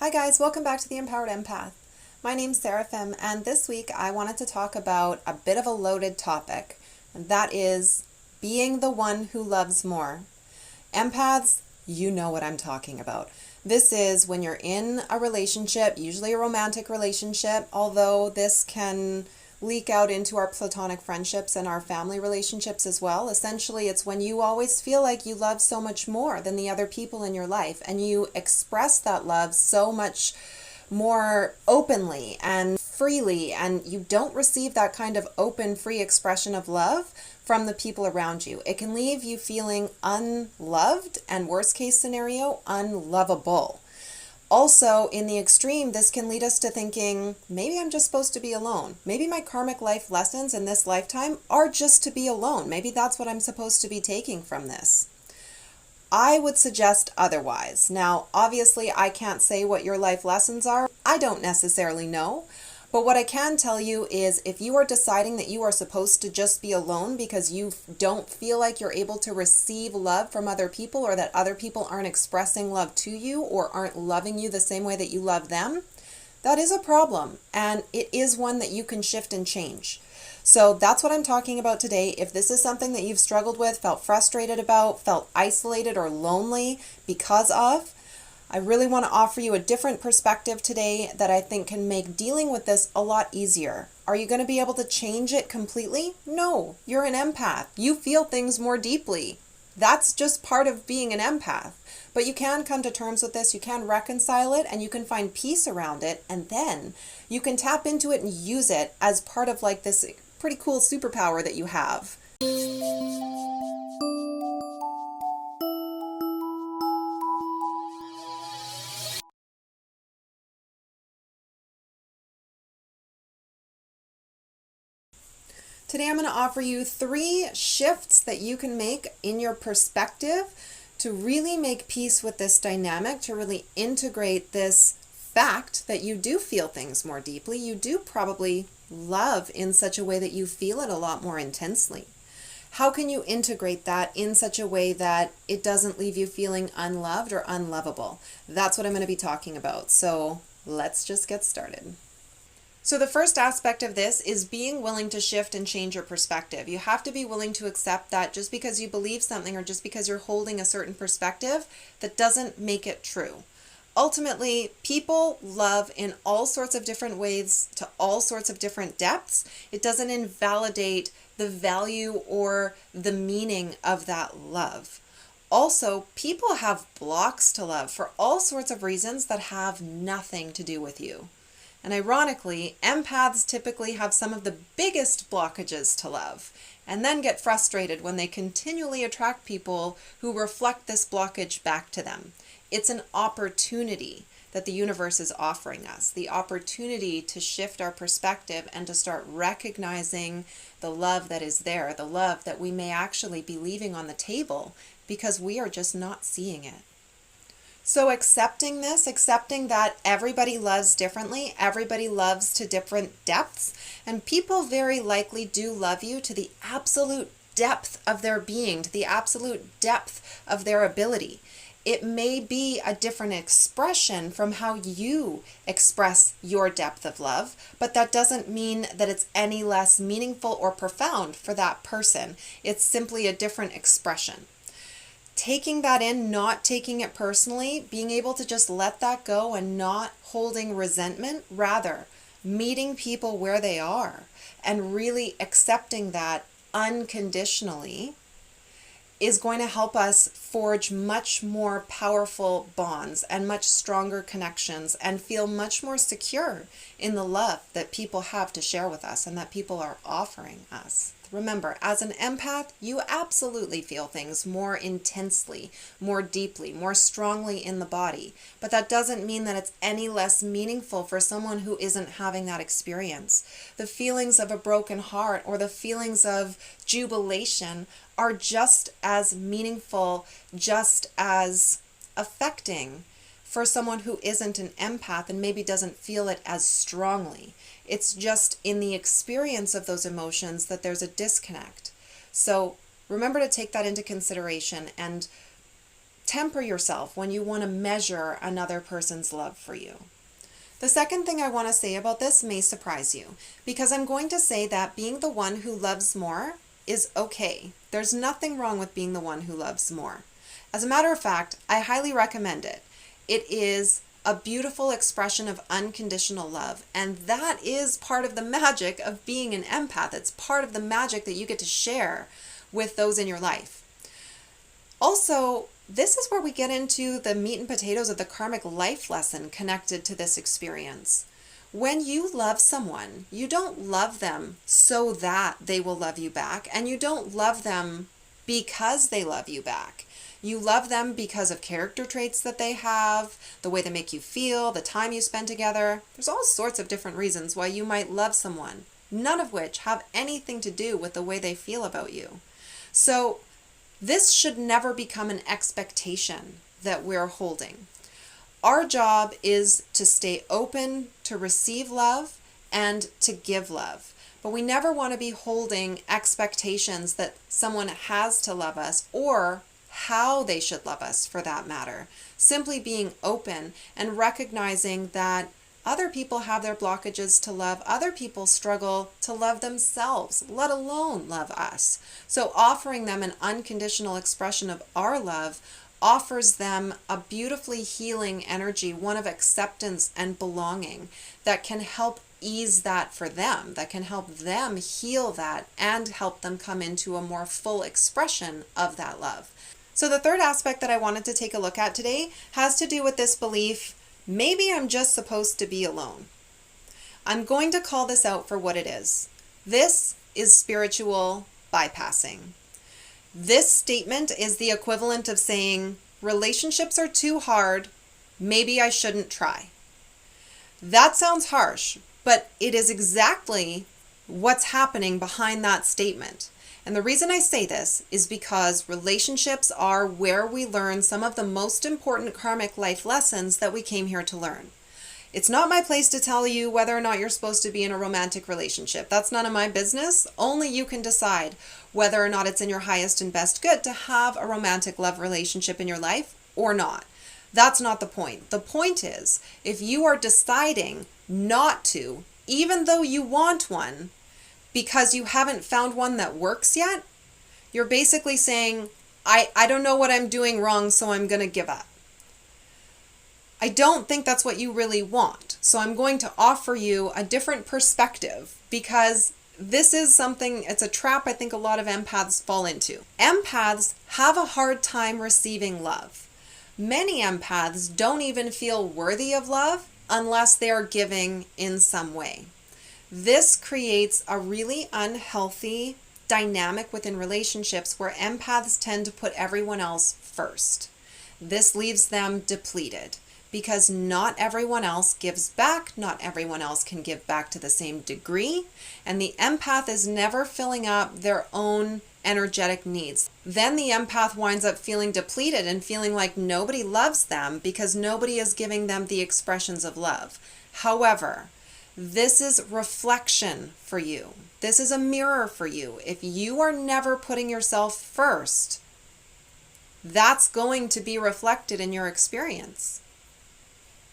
Hi guys, welcome back to the Empowered Empath. My name's Seraphim, and this week I wanted to talk about a bit of a loaded topic, and that is being the one who loves more. Empaths, you know what I'm talking about. This is when you're in a relationship, usually a romantic relationship, although this can leak out into our platonic friendships and our family relationships as well. Essentially, it's when you always feel like you love so much more than the other people in your life, and you express that love so much more openly and freely, and you don't receive that kind of open, free expression of love from the people around you. It can leave you feeling unloved and, worst case scenario, unlovable. Also, in the extreme, this can lead us to thinking, maybe I'm just supposed to be alone. Maybe my karmic life lessons in this lifetime are just to be alone. Maybe that's what I'm supposed to be taking from this. I would suggest otherwise. Now, obviously, I can't say what your life lessons are. I don't necessarily know. But what I can tell you is if you are deciding that you are supposed to just be alone because you don't feel like you're able to receive love from other people, or that other people aren't expressing love to you or aren't loving you the same way that you love them, that is a problem. And it is one that you can shift and change. So that's what I'm talking about today. If this is something that you've struggled with, felt frustrated about, felt isolated or lonely because of, I really want to offer you a different perspective today that I think can make dealing with this a lot easier. Are you going to be able to change it completely? No, you're an empath. You feel things more deeply. That's just part of being an empath. But you can come to terms with this, you can reconcile it, and you can find peace around it, and then you can tap into it and use it as part of like this pretty cool superpower that you have. Today I'm going to offer you 3 shifts that you can make in your perspective to really make peace with this dynamic, to really integrate this fact that you do feel things more deeply. You do probably love in such a way that you feel it a lot more intensely. How can you integrate that in such a way that it doesn't leave you feeling unloved or unlovable? That's what I'm going to be talking about. So let's just get started. So the first aspect of this is being willing to shift and change your perspective. You have to be willing to accept that just because you believe something or just because you're holding a certain perspective, that doesn't make it true. Ultimately, people love in all sorts of different ways to all sorts of different depths. It doesn't invalidate the value or the meaning of that love. Also, people have blocks to love for all sorts of reasons that have nothing to do with you. And ironically, empaths typically have some of the biggest blockages to love, and then get frustrated when they continually attract people who reflect this blockage back to them. It's an opportunity that the universe is offering us, the opportunity to shift our perspective and to start recognizing the love that is there, the love that we may actually be leaving on the table because we are just not seeing it. So accepting this, accepting that everybody loves differently, everybody loves to different depths, and people very likely do love you to the absolute depth of their being, to the absolute depth of their ability. It may be a different expression from how you express your depth of love, but that doesn't mean that it's any less meaningful or profound for that person. It's simply a different expression. Taking that in, not taking it personally, being able to just let that go and not holding resentment, rather meeting people where they are and really accepting that unconditionally is going to help us forge much more powerful bonds and much stronger connections and feel much more secure in the love that people have to share with us and that people are offering us. Remember, as an empath, you absolutely feel things more intensely, more deeply, more strongly in the body. But that doesn't mean that it's any less meaningful for someone who isn't having that experience. The feelings of a broken heart or the feelings of jubilation are just as meaningful, just as affecting for someone who isn't an empath and maybe doesn't feel it as strongly. It's just in the experience of those emotions that there's a disconnect. So remember to take that into consideration and temper yourself when you want to measure another person's love for you. The second thing I want to say about this may surprise you, because I'm going to say that being the one who loves more is okay. There's nothing wrong with being the one who loves more. As a matter of fact, I highly recommend it. It is a beautiful expression of unconditional love, and that is part of the magic of being an empath. It's part of the magic that you get to share with those in your life. Also, this is where we get into the meat and potatoes of the karmic life lesson connected to this experience. When you love someone, you don't love them so that they will love you back, and you don't love them because they love you back. You love them because of character traits that they have, the way they make you feel, the time you spend together. There's all sorts of different reasons why you might love someone, none of which have anything to do with the way they feel about you. So this should never become an expectation that we're holding. Our job is to stay open to receive love and to give love. But we never want to be holding expectations that someone has to love us or how they should love us, for that matter. Simply being open and recognizing that other people have their blockages to love. Other people struggle to love themselves, let alone love us. So offering them an unconditional expression of our love offers them a beautifully healing energy, one of acceptance and belonging that can help ease that for them, that can help them heal that and help them come into a more full expression of that love. So the third aspect that I wanted to take a look at today has to do with this belief, maybe I'm just supposed to be alone. I'm going to call this out for what it is. This is spiritual bypassing. This statement is the equivalent of saying, relationships are too hard, maybe I shouldn't try. That sounds harsh, but it is exactly what's happening behind that statement. And the reason I say this is because relationships are where we learn some of the most important karmic life lessons that we came here to learn. It's not my place to tell you whether or not you're supposed to be in a romantic relationship. That's none of my business. Only you can decide whether or not it's in your highest and best good to have a romantic love relationship in your life or not. That's not the point. The point is, if you are deciding not to, even though you want one, because you haven't found one that works yet, you're basically saying, I don't know what I'm doing wrong, so I'm going to give up. I don't think that's what you really want. So I'm going to offer you a different perspective, because this is something, it's a trap I think a lot of empaths fall into. Empaths have a hard time receiving love. Many empaths don't even feel worthy of love unless they are giving in some way. This creates a really unhealthy dynamic within relationships where empaths tend to put everyone else first. This leaves them depleted because not everyone else gives back, not everyone else can give back to the same degree, and the empath is never filling up their own energetic needs. Then the empath winds up feeling depleted and feeling like nobody loves them because nobody is giving them the expressions of love. However, this is reflection for you. This is a mirror for you. If you are never putting yourself first, that's going to be reflected in your experience.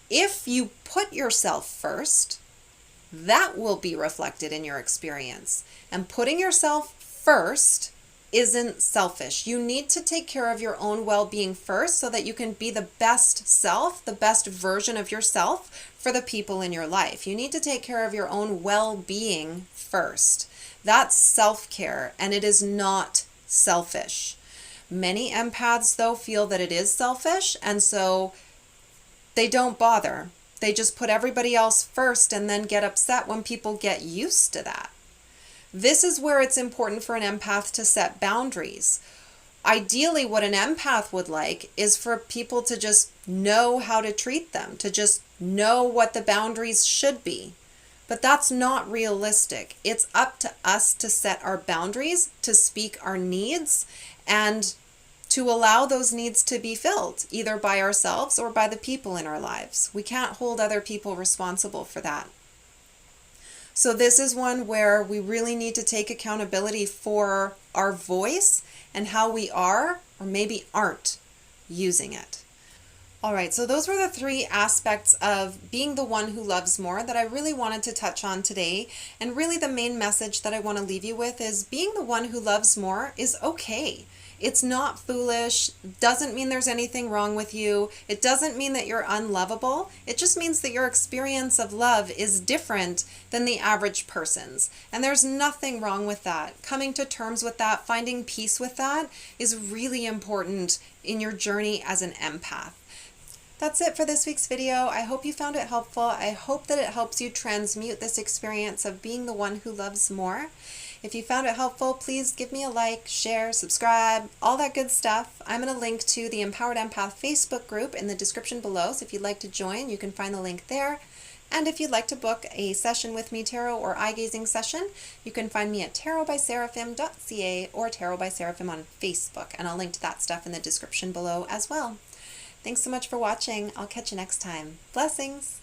If you put yourself first, that will be reflected in your experience. And putting yourself first isn't selfish. You need to take care of your own well-being first so that you can be the best self, the best version of yourself for the people in your life. You need to take care of your own well-being first. That's self-care, and it is not selfish. Many empaths, though, feel that it is selfish, and so they don't bother. They just put everybody else first and then get upset when people get used to that. This is where it's important for an empath to set boundaries. Ideally, what an empath would like is for people to just know how to treat them, to just know what the boundaries should be. But that's not realistic. It's up to us to set our boundaries, to speak our needs, and to allow those needs to be filled, either by ourselves or by the people in our lives. We can't hold other people responsible for that. So this is one where we really need to take accountability for our voice and how we are or maybe aren't using it. All right, so those were the 3 aspects of being the one who loves more that I really wanted to touch on today. And really the main message that I want to leave you with is being the one who loves more is okay. It's not foolish, doesn't mean there's anything wrong with you. It doesn't mean that you're unlovable. It just means that your experience of love is different than the average person's. And there's nothing wrong with that. Coming to terms with that, finding peace with that is really important in your journey as an empath. That's it for this week's video. I hope you found it helpful. I hope that it helps you transmute this experience of being the one who loves more. If you found it helpful, please give me a like, share, subscribe, all that good stuff. I'm going to link to the Empowered Empath Facebook group in the description below, so if you'd like to join, you can find the link there. And if you'd like to book a session with me, tarot or eye-gazing session, you can find me at tarotbyseraphim.ca or Tarot by Seraphim on Facebook, and I'll link to that stuff in the description below as well. Thanks so much for watching. I'll catch you next time. Blessings!